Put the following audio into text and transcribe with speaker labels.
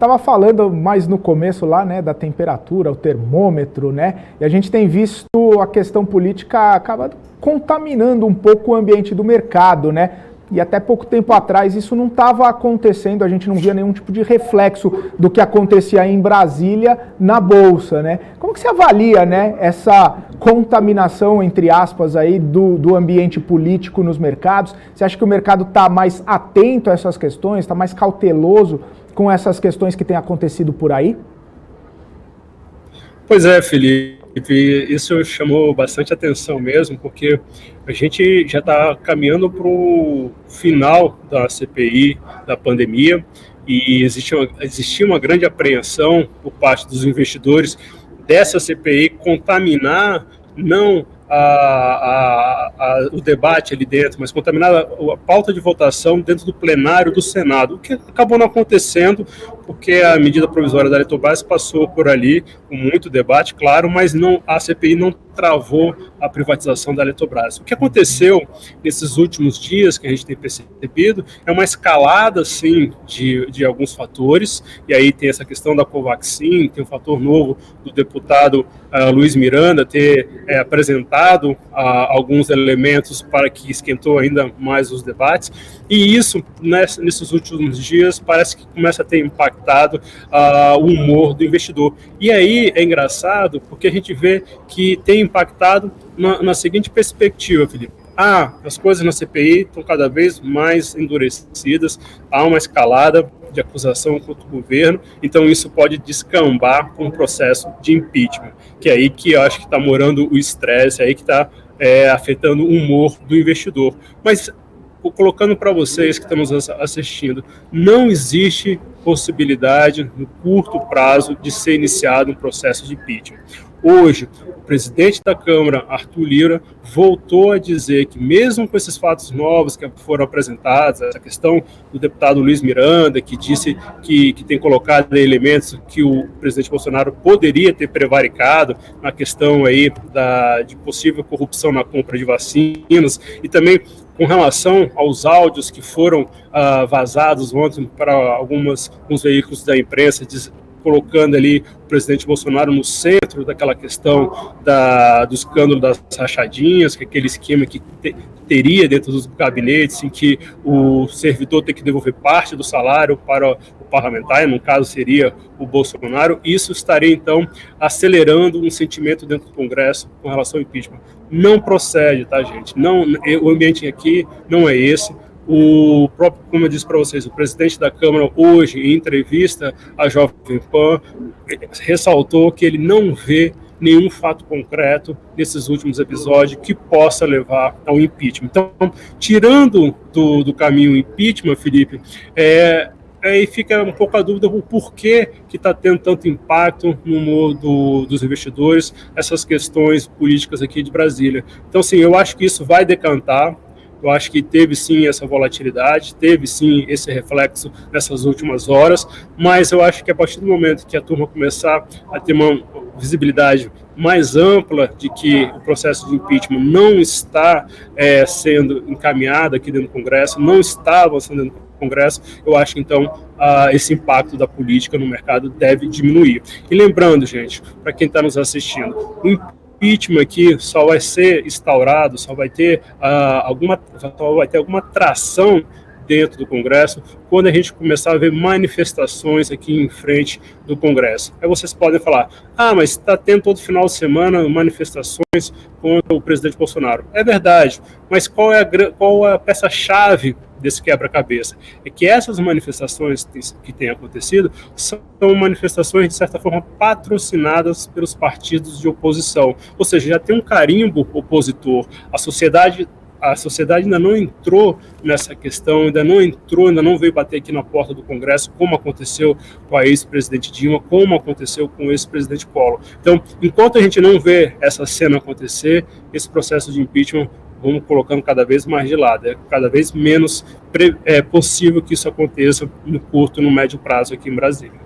Speaker 1: estava falando mais no começo lá, né, da temperatura, o termômetro, né, e a gente tem visto a questão política acaba contaminando um pouco o ambiente do mercado, né, e até pouco tempo atrás isso não estava acontecendo, a gente não via nenhum tipo de reflexo do que acontecia em Brasília na Bolsa, né. Como que você avalia, né, essa contaminação, entre aspas, aí, do ambiente político nos mercados? Você acha que o mercado está mais atento a essas questões, está mais cauteloso com essas questões que têm acontecido por aí?
Speaker 2: Pois é, Felipe, isso chamou bastante atenção mesmo, porque a gente já está caminhando para o final da CPI, da pandemia, e existia uma grande apreensão por parte dos investidores dessa CPI contaminar não o debate ali dentro, mas contaminar a pauta de votação dentro do plenário do Senado, o que acabou não acontecendo, porque a medida provisória da Eletrobras passou por ali, com muito debate, claro, mas a CPI não travou a privatização da Eletrobras. O que aconteceu nesses últimos dias, que a gente tem percebido, é uma escalada, sim, de alguns fatores, e aí tem essa questão da Covaxin, tem um fator novo do deputado Luiz Miranda ter apresentado alguns elementos para que esquentou ainda mais os debates, e isso, nesses últimos dias, parece que começa a ter impactado o humor do investidor. E aí é engraçado, porque a gente vê que tem impactado na seguinte perspectiva, Felipe. As coisas na CPI estão cada vez mais endurecidas, há uma escalada de acusação contra o governo, então isso pode descambar com um processo de impeachment, que é aí que eu acho que está morando o estresse, é aí que está afetando o humor do investidor. Mas, colocando para vocês que estão nos assistindo, não existe possibilidade no curto prazo de ser iniciado um processo de impeachment. Hoje, o presidente da Câmara, Arthur Lira, voltou a dizer que mesmo com esses fatos novos que foram apresentados, essa questão do deputado Luiz Miranda, que disse que tem colocado elementos que o presidente Bolsonaro poderia ter prevaricado na questão aí de possível corrupção na compra de vacinas, e também com relação aos áudios que foram vazados ontem para alguns veículos da imprensa, colocando ali o presidente Bolsonaro no centro daquela questão do escândalo das rachadinhas, que é aquele esquema que teria dentro dos gabinetes, em que o servidor tem que devolver parte do salário para o parlamentar, no caso seria o Bolsonaro. Isso estaria, então, acelerando um sentimento dentro do Congresso com relação ao impeachment. Não procede, tá, gente? Não, o ambiente aqui não é esse. O próprio, como eu disse para vocês, o presidente da Câmara hoje, em entrevista à Jovem Pan, ressaltou que ele não vê nenhum fato concreto nesses últimos episódios que possa levar ao impeachment. Então, tirando do caminho o impeachment, Felipe, aí fica um pouco a dúvida o porquê que está tendo tanto impacto no humor dos investidores, essas questões políticas aqui de Brasília. Então, sim, eu acho que isso vai decantar. Eu acho que teve sim essa volatilidade, teve sim esse reflexo nessas últimas horas, mas eu acho que a partir do momento que a turma começar a ter uma visibilidade mais ampla de que o processo de impeachment não está sendo encaminhado aqui dentro do Congresso, não está avançando dentro do Congresso, eu acho que então esse impacto da política no mercado deve diminuir. E lembrando, gente, para quem está nos assistindo, o impeachment aqui só vai ser instaurado, só vai ter alguma tração dentro do Congresso quando a gente começar a ver manifestações aqui em frente do Congresso. Aí vocês podem falar, mas está tendo todo final de semana manifestações contra o presidente Bolsonaro. É verdade, mas qual é a peça-chave desse quebra-cabeça? É que essas manifestações que têm acontecido são manifestações, de certa forma, patrocinadas pelos partidos de oposição. Ou seja, já tem um carimbo opositor. A sociedade ainda não entrou nessa questão, ainda não veio bater aqui na porta do Congresso, como aconteceu com a ex-presidente Dilma, como aconteceu com o ex-presidente Collor. Então, enquanto a gente não vê essa cena acontecer, esse processo de impeachment vamos colocando cada vez mais de lado. É cada vez menos possível que isso aconteça no curto e no médio prazo aqui em Brasília.